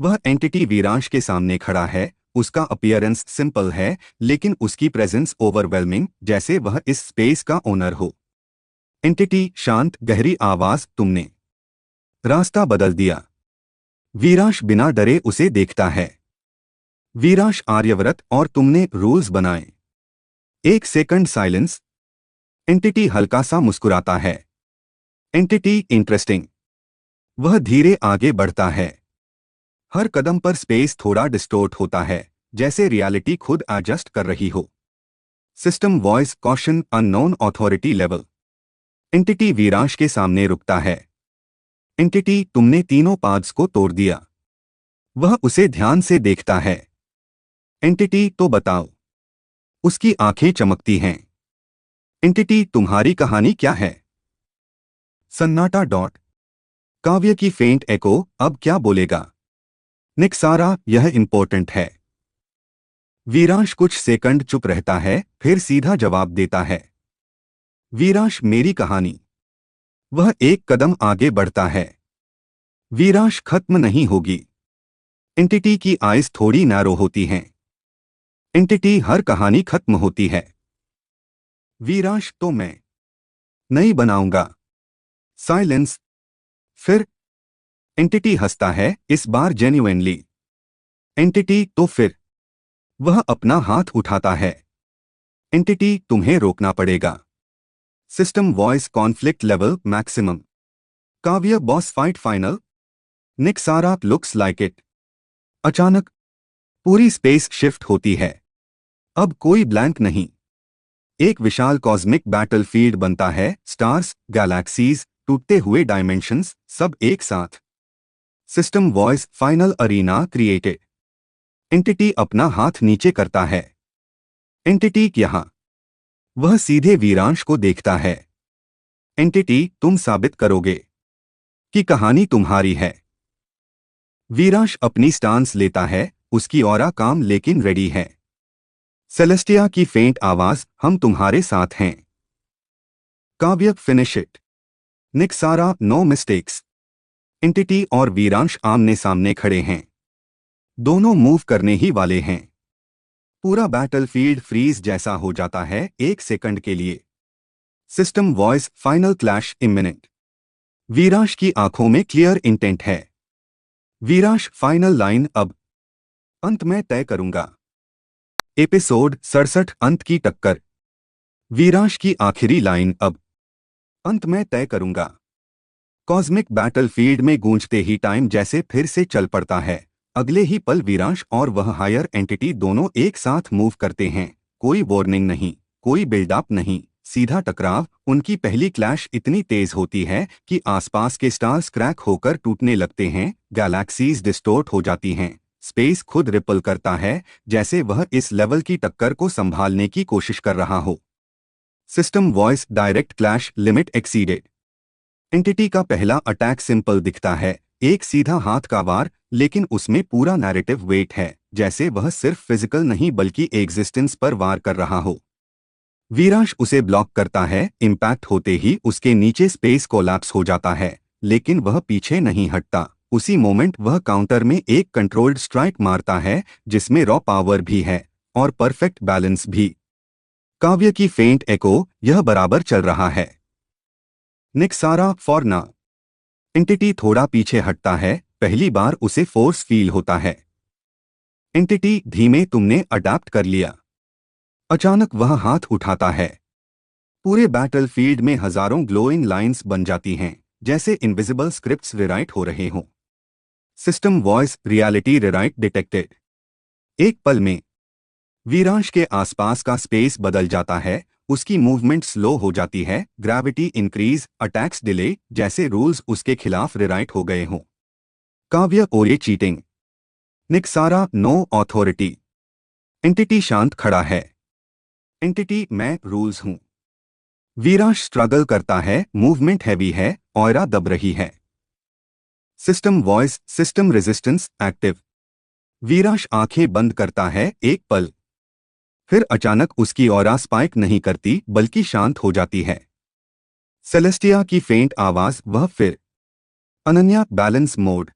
वह एंटिटी वीरांश के सामने खड़ा है। उसका अपीयरेंस सिंपल है, लेकिन उसकी प्रेजेंस ओवरवेलमिंग, जैसे वह इस स्पेस का ओनर हो। एंटिटी शांत गहरी आवाज, तुमने रास्ता बदल दिया। वीरांश बिना डरे उसे देखता है। वीरांश आर्यव्रत, और तुमने रूल्स बनाए। एक सेकंड साइलेंस। एंटिटी हल्का सा मुस्कुराता है। Entity interesting. वह धीरे आगे बढ़ता है। हर कदम पर स्पेस थोड़ा डिस्टोर्ट होता है, जैसे रियलिटी खुद एडजस्ट कर रही हो। System voice caution unknown authority level. Entity Viransh के सामने रुकता है। एंटिटी, तुमने तीनों पाथ्स को तोड़ दिया। वह उसे ध्यान से देखता है। एंटिटी, तो बताओ। उसकी आंखें चमकती हैं। एंटिटी, तुम्हारी कहानी क्या है? सन्नाटा डॉट। काव्य की फेंट एको, अब क्या बोलेगा? निक्सारा, यह इंपॉर्टेंट है। वीरांश कुछ सेकंड चुप रहता है, फिर सीधा जवाब देता है। वीरांश, मेरी कहानी। वह एक कदम आगे बढ़ता है। वीरांश खत्म नहीं होगी। एंटिटी की आइज थोड़ी नैरो होती हैं। एंटिटी, हर कहानी खत्म होती है। वीरांश, तो मैं नहीं बनाऊंगा। साइलेंस। फिर एंटिटी हंसता है, इस बार जेन्युइनली। एंटिटी, तो फिर? वह अपना हाथ उठाता है। एंटिटी, तुम्हें रोकना पड़ेगा। System voice conflict level maximum. Kavya boss fight final. निक्सारा लुक्स लाइक इट। अचानक पूरी स्पेस शिफ्ट होती है। अब कोई ब्लैंक नहीं। एक विशाल कॉस्मिक बैटलफील्ड बनता है। स्टार्स, गैलेक्सीज, टूटते हुए डायमेंशंस, सब एक साथ। System voice final arena created. Entity अपना हाथ नीचे करता है। एंटिटी, यहां। वह सीधे वीरांश को देखता है। एंटिटी, तुम साबित करोगे कि कहानी तुम्हारी है? वीरांश अपनी स्टांस लेता है। उसकी ऑरा काम लेकिन रेडी है। सेलेस्टिया की फेंट आवाज, हम तुम्हारे साथ हैं। Kavya finish it. निक्सारा, नो मिस्टेक्स। एंटिटी और वीरांश आमने सामने खड़े हैं। दोनों मूव करने ही वाले हैं। पूरा बैटलफील्ड फ्रीज जैसा हो जाता है एक सेकंड के लिए। System voice final clash imminent. Viransh की आंखों में क्लियर इंटेंट है। वीरांश, फाइनल लाइन अब। अंत में तय करूंगा। एपिसोड 67 अंत की टक्कर। वीरांश की आखिरी लाइन अब अंत में तय करूंगा। कॉस्मिक बैटलफील्ड में गूंजते ही टाइम जैसे फिर से चल पड़ता है। अगले ही पल वीरांश और वह हायर एंटिटी दोनों एक साथ मूव करते हैं। कोई वार्निंग नहीं, कोई बिल्डअप नहीं, सीधा टकराव। उनकी पहली क्लैश इतनी तेज होती है कि आसपास के स्टार्स क्रैक होकर टूटने लगते हैं, गैलेक्सीज डिस्टोर्ट हो जाती हैं, स्पेस खुद रिपल करता है, जैसे वह इस लेवल की टक्कर को संभालने की कोशिश कर रहा हो। System voice direct clash limit exceeded. Entity का पहला अटैक सिंपल दिखता है, एक सीधा हाथ का वार, लेकिन उसमें पूरा नैरेटिव वेट है, जैसे वह सिर्फ फिजिकल नहीं बल्कि एग्जिस्टेंस पर वार कर रहा हो। वीरांश उसे ब्लॉक करता है, इम्पैक्ट होते ही उसके नीचे स्पेस कोलैप्स हो जाता है, लेकिन वह पीछे नहीं हटता। उसी मोमेंट वह काउंटर में एक कंट्रोल्ड स्ट्राइक मारता है, जिसमें रॉ पावर भी है और परफेक्ट बैलेंस भी। काव्य की फेंट एको, यह बराबर चल रहा है। निक्सारा फॉर्ना। एंटिटी थोड़ा पीछे हटता है, पहली बार उसे फोर्स फील होता है। एंटिटी धीमे, तुमने अडैप्ट कर लिया। अचानक वह हाथ उठाता है। पूरे बैटलफील्ड में हजारों ग्लोइंग लाइंस बन जाती हैं, जैसे इनविजिबल स्क्रिप्ट्स रिराइट हो रहे हों। System voice reality rewrite detected. एक पल में वीरांश के आसपास का स्पेस बदल जाता है, उसकी मूवमेंट स्लो हो जाती है, ग्रेविटी इंक्रीज, अटैक्स डिले, जैसे रूल्स उसके खिलाफ रिराइट हो गए हों। काव्य और ये चीटिंग। निक्सारा नो ऑथोरिटी। एंटिटी शांत खड़ा है। एंटिटी मैं रूल्स हूं। वीरांश स्ट्रगल करता है, मूवमेंट हैवी है, ऑयरा दब रही है। System voice system resistance active. Viransh आंखें बंद करता है एक पल, फिर अचानक उसकी ऑरा स्पाइक नहीं करती बल्कि शांत हो जाती है। सेलेस्टिया की फेंट आवाज, वह फिर अनन्या बैलेंस मोड।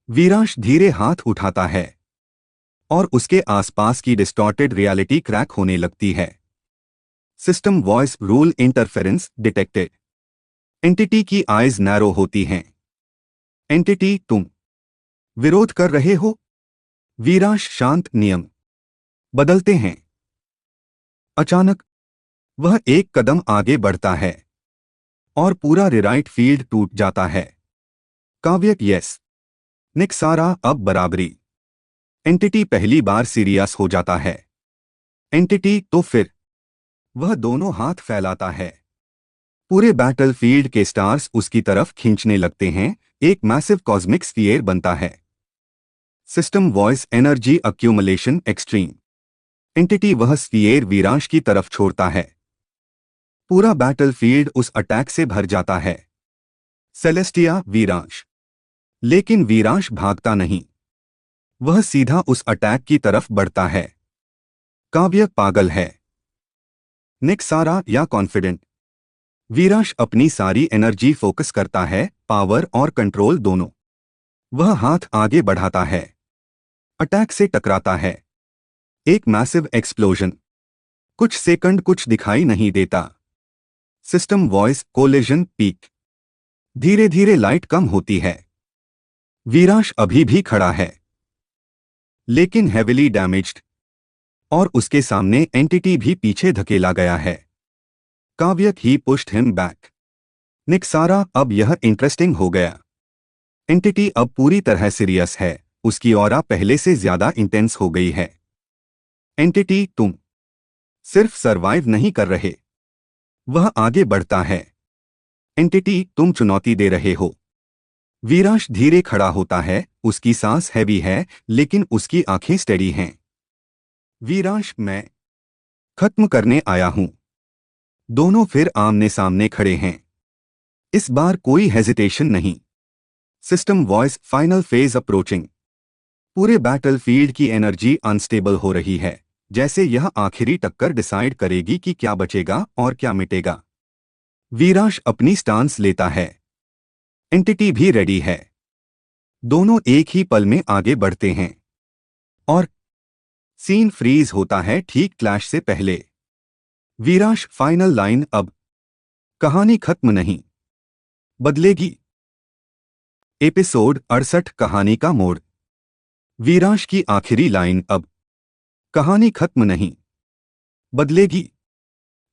वीरांश धीरे हाथ उठाता है और उसके आसपास की डिस्टॉर्टेड रियलिटी क्रैक होने लगती है। System voice rule interference detected. Entity की आइज नैरो होती हैं। एंटिटी तुम विरोध कर रहे हो। वीरांश शांत, नियम बदलते हैं। अचानक वह एक कदम आगे बढ़ता है और पूरा रिराइट फील्ड टूट जाता है। काव्य यस। निक्सारा अब बराबरी। एंटिटी पहली बार सीरियस हो जाता है। एंटिटी तो फिर वह दोनों हाथ फैलाता है। पूरे बैटलफील्ड के स्टार्स उसकी तरफ खींचने लगते हैं, एक मैसिव कॉस्मिक स्फीयर बनता है। System voice energy accumulation extreme. Entity वह स्फीयर वीरांश की तरफ छोड़ता है। पूरा बैटलफील्ड उस अटैक से भर जाता है। सेलेस्टिया वीरांश। लेकिन वीरांश भागता नहीं, वह सीधा उस अटैक की तरफ बढ़ता है। काव्य पागल है। निक्सारा या कॉन्फिडेंट। वीरांश अपनी सारी एनर्जी फोकस करता है, पावर और कंट्रोल दोनों। वह हाथ आगे बढ़ाता है, अटैक से टकराता है। एक मैसिव एक्सप्लोजन। कुछ सेकंड कुछ दिखाई नहीं देता। System voice collision peak. धीरे धीरे लाइट कम होती है। वीरांश अभी भी खड़ा है, लेकिन हेविली डैमेज्ड, और उसके सामने एंटिटी भी पीछे धकेला गया है। काव्य ही पुश्ड हिम बैक। निक्सारा अब यह इंटरेस्टिंग हो गया। एंटिटी अब पूरी तरह सीरियस है, उसकी ऑरा पहले से ज्यादा इंटेंस हो गई है। एंटिटी तुम सिर्फ सरवाइव नहीं कर रहे। वह आगे बढ़ता है। एंटिटी तुम चुनौती दे रहे हो। वीरांश धीरे खड़ा होता है, उसकी सांस हैवी है, लेकिन उसकी आंखें स्टेडी हैं। वीरांश मैं खत्म करने आया हूं। दोनों फिर आमने सामने खड़े हैं। इस बार कोई हेजिटेशन नहीं। System voice final phase approaching. पूरे बैटलफील्ड की एनर्जी अनस्टेबल हो रही है, जैसे यह आखिरी टक्कर डिसाइड करेगी कि क्या बचेगा और क्या मिटेगा। वीरांश अपनी स्टांस लेता है। एंटिटी भी रेडी है। दोनों एक ही पल में आगे बढ़ते हैं और सीन फ्रीज होता है ठीक क्लैश से पहले। वीरांश फाइनल लाइन अब कहानी खत्म नहीं, बदलेगी। एपिसोड 68 कहानी का मोड़। वीरांश की आखिरी लाइन अब कहानी खत्म नहीं, बदलेगी।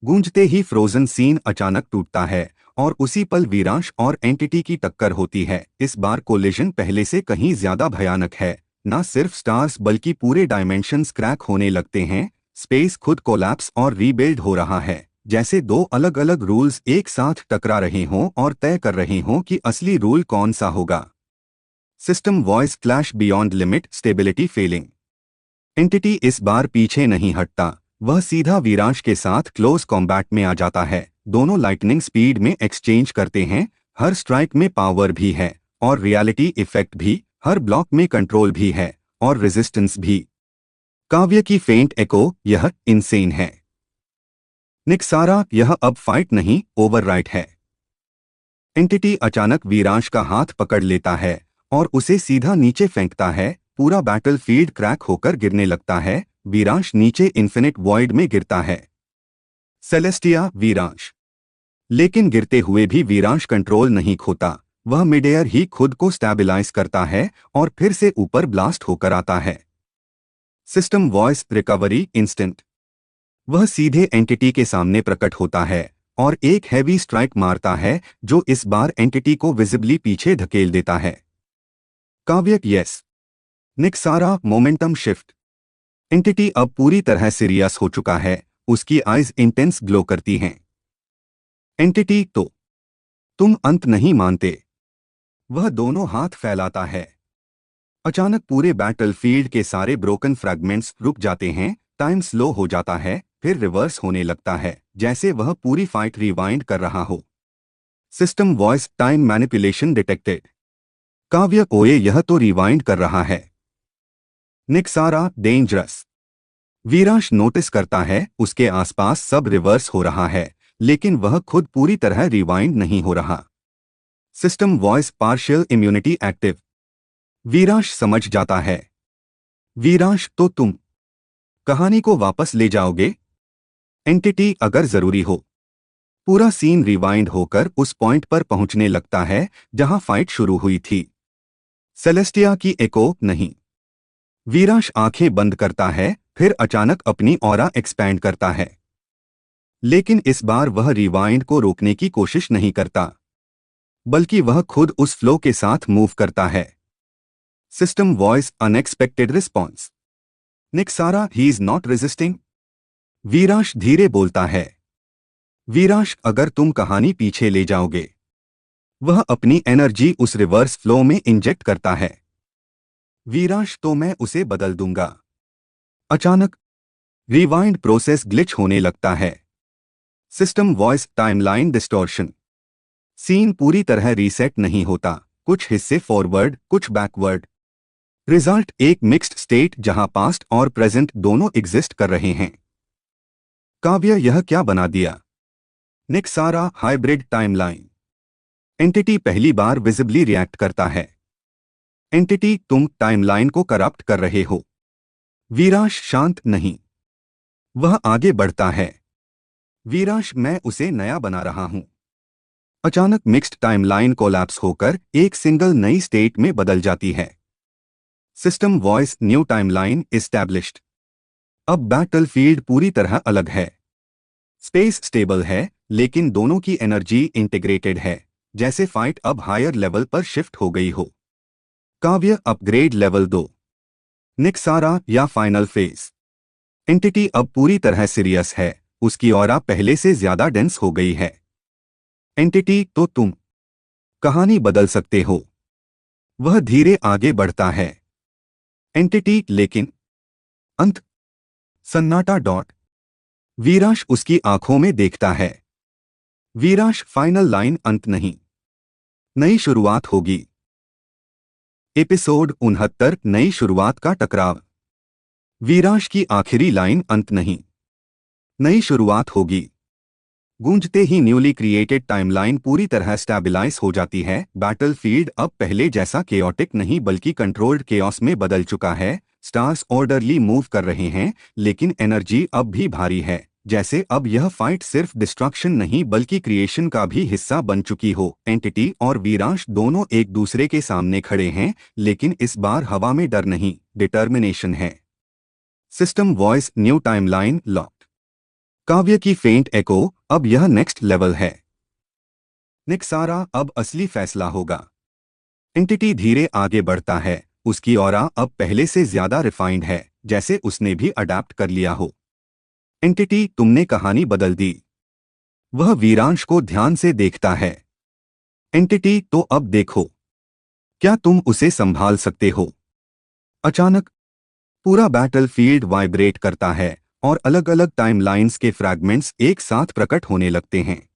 गूंजते ही फ्रोजन सीन अचानक टूटता है और उसी पल वीरांश और एंटिटी की टक्कर होती है। इस बार कोलिजन पहले से कहीं ज्यादा भयानक है। न सिर्फ स्टार्स बल्कि पूरे डायमेंशंस क्रैक होने लगते हैं। स्पेस खुद कोलैप्स और रीबिल्ड हो रहा है, जैसे दो अलग अलग रूल्स एक साथ टकरा रहे हों और तय कर रहे हों कि असली रूल कौन सा होगा। System voice clash beyond limit, stability failing. Entity इस बार पीछे नहीं हटता। वह सीधा वीरांश के साथ क्लोज कॉम्बैट में आ जाता है। दोनों लाइटनिंग स्पीड में एक्सचेंज करते हैं। हर स्ट्राइक में पावर भी है और रियलिटी इफेक्ट भी। हर ब्लॉक में कंट्रोल भी है और रेजिस्टेंस भी। काव्य की फेंट एको, यह इनसेन है। निक्सारा, यह अब फाइट नहीं, ओवरराइट है। एंटिटी अचानक वीरांश का हाथ पकड़ लेता है और उसे सीधा नीचे फेंकता है। पूरा बैटलफील्ड क्रैक होकर गिरने लगता है। वीरांश नीचे इन्फिनिट वॉइड में गिरता है। सेलेस्टिया, वीरांश। लेकिन गिरते हुए भी वीरांश कंट्रोल नहीं खोता। वह मिड एयर ही खुद को स्टैबिलाइज करता है और फिर से ऊपर ब्लास्ट होकर आता है। System voice recovery instant. वह सीधे एंटिटी के सामने प्रकट होता है और एक हैवी स्ट्राइक मारता है जो इस बार एंटिटी को विजिबली पीछे धकेल देता है। काव्य, यस। निक्सारा, मोमेंटम शिफ्ट। एंटिटी अब पूरी तरह सीरियस हो चुका है। उसकी आइज इंटेंस ग्लो करती हैं। एंटिटी, तो तुम अंत नहीं मानते। वह दोनों हाथ फैलाता है। अचानक पूरे बैटलफील्ड के सारे ब्रोकन फ्रैगमेंट्स रुक जाते हैं। टाइम स्लो हो जाता है, फिर रिवर्स होने लगता है, जैसे वह पूरी फाइट रिवाइंड कर रहा हो। System voice time manipulation detected. काव्य, ओए, यह तो रिवाइंड कर रहा है। निक्सारा, डेंजरस। वीरांश नोटिस करता है उसके आसपास सब रिवर्स हो रहा है, लेकिन वह खुद पूरी तरह रिवाइंड नहीं हो रहा। System voice partial immunity active. Viransh समझ जाता है। वीरांश, तो तुम कहानी को वापस ले जाओगे? एंटिटी, अगर जरूरी हो। पूरा सीन रिवाइंड होकर उस पॉइंट पर पहुंचने लगता है जहां फाइट शुरू हुई थी। सेलेस्टिया की एको, नहीं। वीरांश आंखें बंद करता है, फिर अचानक अपनी ऑरा एक्सपैंड करता है। लेकिन इस बार वह रिवाइंड को रोकने की कोशिश नहीं करता, बल्कि वह खुद उस फ्लो के साथ मूव करता है। System voice unexpected response. निक्सारा, he is not resisting. Veeransh धीरे बोलता है। वीरांश, अगर तुम कहानी पीछे ले जाओगे। वह अपनी एनर्जी उस रिवर्स फ्लो में इंजेक्ट करता है। वीरांश, तो मैं उसे बदल दूंगा। अचानक रिवाइंड प्रोसेस ग्लिच होने लगता है। System voice timeline distortion. Scene पूरी तरह रीसेट नहीं होता। कुछ हिस्से फॉरवर्ड, कुछ बैकवर्ड। रिजल्ट एक मिक्स्ड स्टेट जहां पास्ट और प्रेजेंट दोनों एग्जिस्ट कर रहे हैं। काव्य, यह क्या बना दिया? निक्सारा, हाइब्रिड टाइमलाइन। एंटिटी पहली बार विजिबली रिएक्ट करता है। एंटिटी, तुम टाइमलाइन को करप्ट कर रहे हो। वीरांश, शांत नहीं। वह आगे बढ़ता है। वीरांश, मैं उसे नया बना रहा हूं। अचानक मिक्स्ड टाइमलाइन कोलैप्स होकर एक सिंगल नई स्टेट में बदल जाती है। System voice new timeline established. अब बैटलफील्ड पूरी तरह अलग है। स्पेस स्टेबल है, लेकिन दोनों की एनर्जी इंटीग्रेटेड है, जैसे फाइट अब हायर लेवल पर शिफ्ट हो गई हो। काव्य, अपग्रेड लेवल 2। निक्सारा, या फाइनल फेज। एंटिटी अब पूरी तरह सीरियस है। उसकी ऑरा पहले से ज्यादा डेंस हो गई है। एंटिटी, तो तुम कहानी बदल सकते हो। वह धीरे आगे बढ़ता है। एंटिटी, लेकिन अंत। सन्नाटा डॉट। वीरांश उसकी आंखों में देखता है। वीरांश, फाइनल लाइन अंत नहीं, नई शुरुआत होगी। एपिसोड 69, नई शुरुआत का टकराव। वीरांश की आखिरी लाइन अंत नहीं, नई शुरुआत होगी। गूंजते ही न्यूली क्रिएटेड टाइमलाइन पूरी तरह स्टैबिलाइज हो जाती है। बैटलफील्ड अब पहले जैसा केओटिक नहीं बल्कि कंट्रोल्ड केओस में बदल चुका है। स्टार्स ऑर्डरली मूव कर रहे हैं, लेकिन एनर्जी अब भी भारी है, जैसे अब यह फाइट सिर्फ डिस्ट्रक्शन नहीं बल्कि क्रिएशन का भी हिस्सा बन चुकी हो। एंटिटी और वीरांश दोनों एक दूसरे के सामने खड़े हैं, लेकिन इस बार हवा में डर नहीं, डिटर्मिनेशन है। System voice new timeline locked. काव्य की फेंट एको, अब यह नेक्स्ट लेवल है। निक्सारा, अब असली फैसला होगा। एंटिटी धीरे आगे बढ़ता है, उसकी ऑरा अब पहले से ज्यादा रिफाइंड है, जैसे उसने भी अडैप्ट कर लिया हो। एंटिटी, तुमने कहानी बदल दी। वह वीरांश को ध्यान से देखता है। एंटिटी, तो अब देखो, क्या तुम उसे संभाल सकते हो? अचानक पूरा बैटलफील्ड वाइब्रेट करता है और अलग अलग टाइमलाइंस के फ्रैगमेंट्स एक साथ प्रकट होने लगते हैं।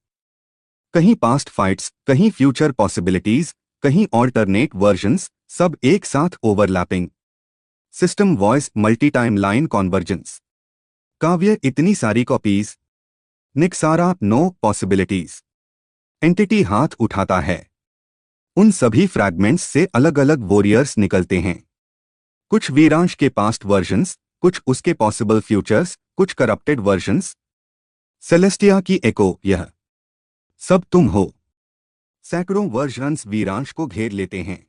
कहीं पास्ट फाइट्स, कहीं फ्यूचर पॉसिबिलिटीज, कहीं ऑल्टरनेट वर्जन्स, सब एक साथ overlapping. System voice multi timeline convergence. Kavya, इतनी सारी कॉपीज। निक्सारा, नो पॉसिबिलिटीज। एंटिटी हाथ उठाता है। उन सभी फ्रैगमेंट्स से अलग अलग वॉरियर्स निकलते हैं। कुछ वीरांश के पास्ट वर्जन्स, कुछ उसके पॉसिबल फ्यूचर्स, कुछ करप्टेड वर्जन्स। सेलेस्टिया की एको, यह सब तुम हो। सैकड़ों वर्जन्स वीरांश को घेर लेते हैं।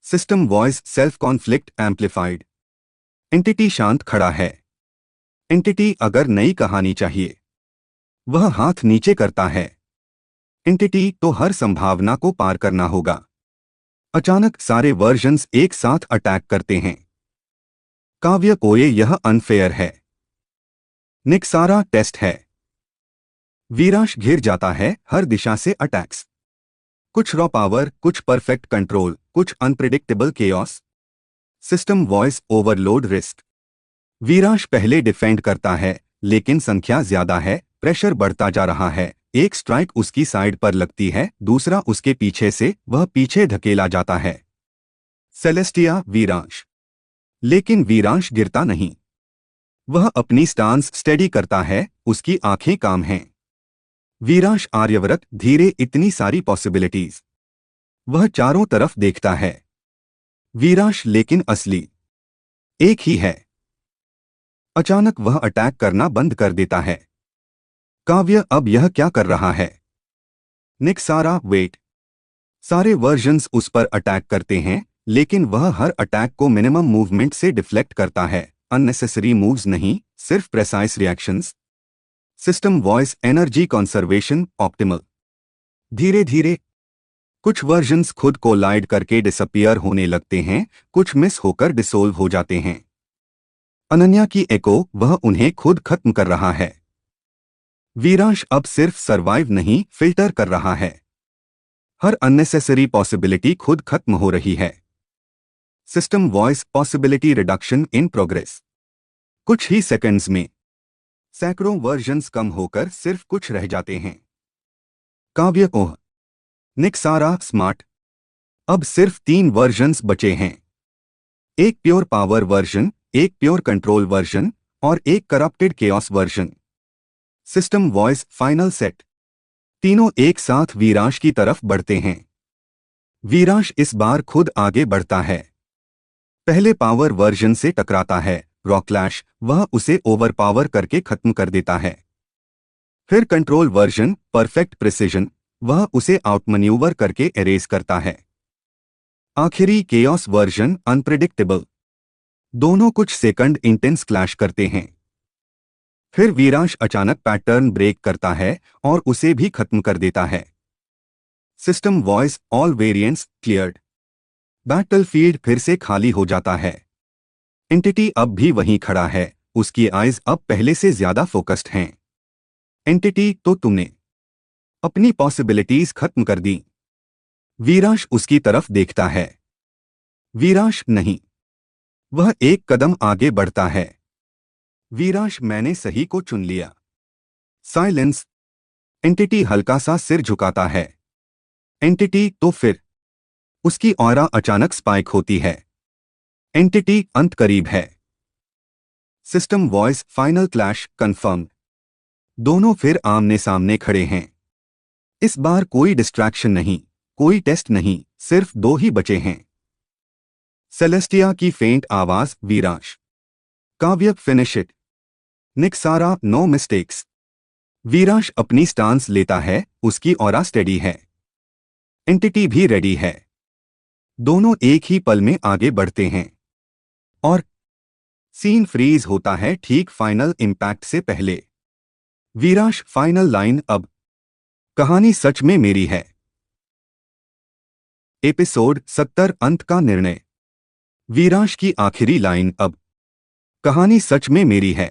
System voice self conflict amplified. Entity शांत खड़ा है। एंटिटी, अगर नई कहानी चाहिए। वह हाथ नीचे करता है। एंटिटी, तो हर संभावना को पार करना होगा। अचानक सारे वर्जन्स एक साथ अटैक करते हैं। काव्य, कोये यह अनफेयर है। निक्सारा, टेस्ट है। वीरांश घिर जाता है, हर दिशा से अटैक्स। कुछ रॉ पावर, कुछ परफेक्ट कंट्रोल, कुछ unpredictable chaos. System voice overload risk. Viransh पहले डिफेंड करता है, लेकिन संख्या ज्यादा है, प्रेशर बढ़ता जा रहा है। एक स्ट्राइक उसकी साइड पर लगती है, दूसरा उसके पीछे से, वह पीछे धकेला जाता है। सेलेस्टिया, वीरांश। लेकिन वीरांश गिरता नहीं। वह अपनी स्टांस स्टेडी करता है, उसकी आंखें काम हैं। वीरांश आर्यव्रत, धीरे, इतनी सारी पॉसिबिलिटीज। वह चारों तरफ देखता है। वीरांश, लेकिन असली एक ही है। अचानक वह अटैक करना बंद कर देता है। काव्य, अब यह क्या कर रहा है? निक्सारा, वेट। सारे वर्जन्स उस पर अटैक करते हैं, लेकिन वह हर अटैक को मिनिमम मूवमेंट से डिफ्लेक्ट करता है। अननेसेसरी मूव्स नहीं, सिर्फ precise reactions. System voice energy conservation optimal. धीरे धीरे कुछ वर्जन्स खुद कोलाइड करके डिसअपियर होने लगते हैं, कुछ मिस होकर डिसोल्व हो जाते हैं। अनन्या की एको, वह उन्हें खुद खत्म कर रहा है। वीरांश अब सिर्फ सरवाइव नहीं, फिल्टर कर रहा है। हर अननेसेसरी पॉसिबिलिटी खुद खत्म हो रही है। System voice possibility reduction in progress. कुछ ही सेकंड्स में सैकड़ों वर्जन्स कम होकर सिर्फ कुछ रह जाते हैं। काव्य, ओह। निक्सारा, स्मार्ट। अब सिर्फ 3 वर्जन्स बचे हैं। एक प्योर पावर वर्जन, एक प्योर कंट्रोल वर्जन और एक corrupted chaos version. System voice final set. तीनों एक साथ वीरांश की तरफ बढ़ते हैं। वीरांश इस बार खुद आगे बढ़ता है। पहले पावर वर्जन से टकराता है, रॉक्लैश, वह उसे ओवरपावर करके खत्म कर देता है। फिर कंट्रोल वर्जन, परफेक्ट प्रिसिजन, वह उसे आउटमैन्यूवर करके एरेज करता है। आखिरी केओस वर्जन, अनप्रिडिक्टेबल। दोनों कुछ सेकंड इंटेंस क्लैश करते हैं। फिर वीरांश अचानक पैटर्न ब्रेक करता है और उसे भी खत्म कर देता है। System voice all variants cleared. Battlefield फिर से खाली हो जाता है। एंटिटी अब भी वहीं खड़ा है, उसकी आइज अब पहले से ज्यादा फोकस्ड हैं। एंटिटी, तो तुमने अपनी पॉसिबिलिटीज खत्म कर दी। वीरांश उसकी तरफ देखता है। वीरांश, नहीं। वह एक कदम आगे बढ़ता है। वीरांश, मैंने सही को चुन लिया। साइलेंस। एंटिटी हल्का सा सिर झुकाता है। एंटिटी, तो फिर? उसकी ऑरा अचानक स्पाइक होती है। एंटिटी, अंत करीब है। System voice final clash confirm. दोनों फिर आमने सामने खड़े हैं। इस बार कोई डिस्ट्रैक्शन नहीं, कोई टेस्ट नहीं, सिर्फ 2 ही बचे हैं। सेलेस्टिया की फेंट आवाज, वीरांश। Kavya, finish it. निक्सारा, नो मिस्टेक्स। वीरांश अपनी स्टांस लेता है, उसकी ऑरा स्टेडी है। एंटिटी भी रेडी है। दोनों एक ही पल में आगे बढ़ते हैं। और सीन फ्रीज होता है ठीक फाइनल इम्पैक्ट से पहले। वीराश फाइनल लाइन अब। कहानी सच में मेरी है। एपिसोड 70 अंत का निर्णय। वीराश की आखिरी लाइन अब। कहानी सच में मेरी है।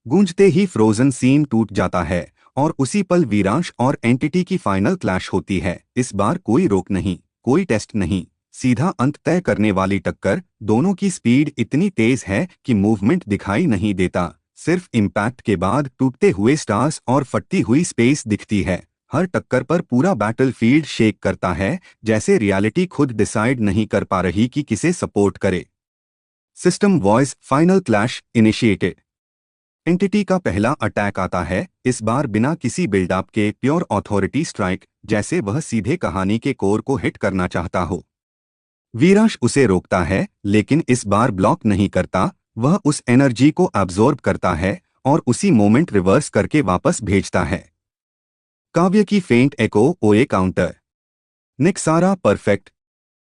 गूंजते ही फ्रोजन सीन टूट जाता है और उसी पल वीरांश और एंटिटी की फाइनल क्लैश होती है। इस बार कोई रोक नहीं, कोई टेस्ट नहीं, सीधा अंत तय करने वाली टक्कर। दोनों की स्पीड इतनी तेज है कि मूवमेंट दिखाई नहीं देता, सिर्फ इम्पैक्ट के बाद टूटते हुए स्टार्स और फटती हुई स्पेस दिखती है। हर टक्कर पर पूरा बैटलफील्ड शेक करता है, जैसे रियलिटी खुद डिसाइड नहीं कर पा रही कि किसे सपोर्ट करे। System voice final clash initiated. Entity का पहला अटैक आता है, इस बार बिना किसी बिल्डअप के प्योर ऑथोरिटी स्ट्राइक, जैसे वह सीधे कहानी के कोर को हिट करना चाहता हो। वीरांश उसे रोकता है, लेकिन इस बार ब्लॉक नहीं करता। वह उस एनर्जी को एब्जॉर्ब करता है और उसी मोमेंट रिवर्स करके वापस भेजता है। काव्य की फेंट एको ओए काउंटर। निक्सारा परफेक्ट।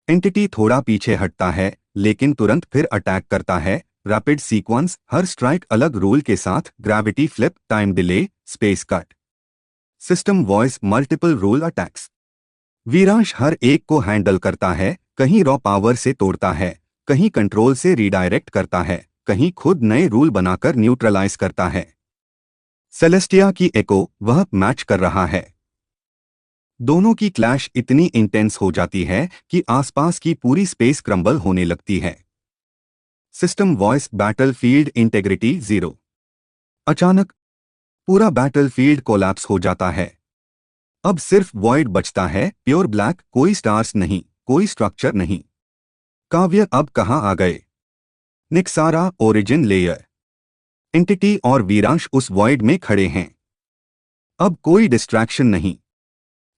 एंटिटी थोड़ा पीछे हटता है, लेकिन तुरंत फिर अटैक करता है। रैपिड सीक्वेंस, हर स्ट्राइक अलग रूल के साथ, gravity flip, time delay, space cut. System voice multiple rule attacks. Veeransh हर एक को हैंडल करता है, कहीं रॉ पावर से तोड़ता है, कहीं कंट्रोल से रीडायरेक्ट करता है, कहीं खुद नए रूल बनाकर न्यूट्रलाइज करता है। सेलेस्टिया की एको, वह मैच कर रहा है। दोनों की क्लैश इतनी इंटेंस हो जाती है कि आसपास की पूरी स्पेस क्रम्बल होने लगती है। System voice battlefield integrity zero. अचानक पूरा बैटलफील्ड कोलैप्स हो जाता है। अब सिर्फ वॉइड बचता है, प्योर ब्लैक, कोई स्टार्स नहीं, कोई स्ट्रक्चर नहीं। काव्य अब कहाँ आ गए? निक्सारा ओरिजिन लेयर। एंटिटी और वीरांश उस वॉइड में खड़े हैं। अब कोई डिस्ट्रैक्शन नहीं।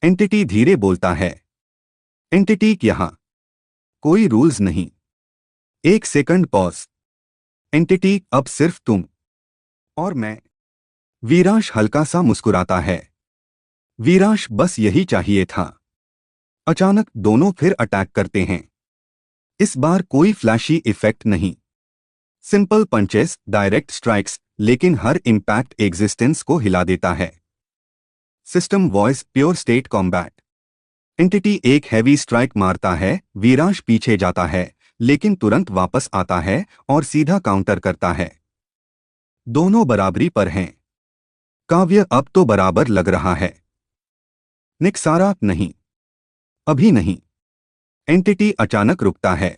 एंटिटी धीरे बोलता है। एंटिटी यहाँ। कोई रूल्स नहीं। एक सेकंड पॉज। एंटिटी अब सिर्फ तुम और मैं। वीरांश हल्का सा मुस्कुराता है। वीरांश बस यही चाहिए था। अचानक दोनों फिर अटैक करते हैं। इस बार कोई फ्लैशी इफेक्ट नहीं, सिंपल पंचेस, डायरेक्ट स्ट्राइक्स, लेकिन हर इम्पैक्ट एग्जिस्टेंस को हिला देता है। System voice pure state combat. Entity एक हैवी स्ट्राइक मारता है, वीरांश पीछे जाता है, लेकिन तुरंत वापस आता है और सीधा काउंटर करता है। दोनों बराबरी पर हैं। काव्य अब तो बराबर लग रहा है। निक्सारा नहीं, अभी नहीं। एंटिटी अचानक रुकता है।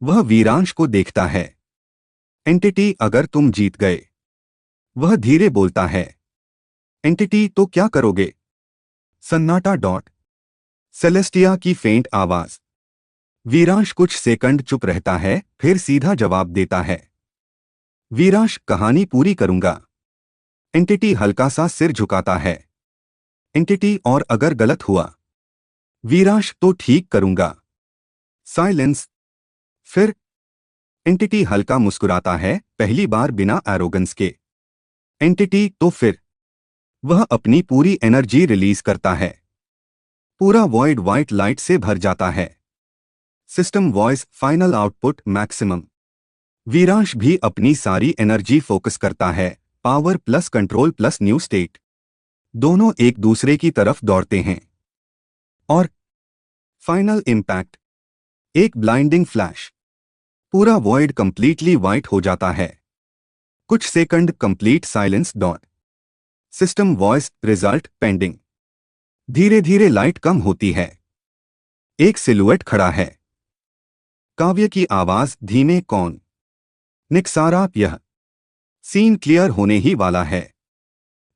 वह वीरांश को देखता है। एंटिटी अगर तुम जीत गए। वह धीरे बोलता है। एंटिटी तो क्या करोगे? सन्नाटा डॉट। सेलेस्टिया की फेंट आवाज। वीरांश कुछ सेकंड चुप रहता है, फिर सीधा जवाब देता है। वीरांश कहानी पूरी करूंगा। एंटिटी हल्का सा सिर झुकाता है। एंटिटी और अगर गलत हुआ? वीरांश तो ठीक करूंगा। साइलेंस। फिर एंटिटी हल्का मुस्कुराता है, पहली बार बिना एरोगेंस के। एंटिटी तो फिर? वह अपनी पूरी एनर्जी रिलीज करता है। पूरा वॉइड व्हाइट लाइट से भर जाता है। System voice final output maximum. Viransh भी अपनी सारी एनर्जी फोकस करता है, power plus control plus new state. दोनों एक दूसरे की तरफ दौड़ते हैं और फाइनल इम्पैक्ट। एक ब्लाइंडिंग फ्लैश। पूरा वॉइड कंप्लीटली वाइट हो जाता है। कुछ second complete silence dot. System voice result pending. धीरे धीरे लाइट कम होती है। एक सिलुएट खड़ा है। काव्य की आवाज धीमे, कौन? निक्सारा यह। सीन क्लियर होने ही वाला है,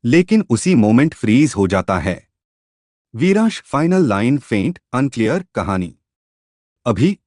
लेकिन उसी मोमेंट फ्रीज हो जाता है। वीरांश फाइनल लाइन फेंट अनक्लियर, कहानी अभी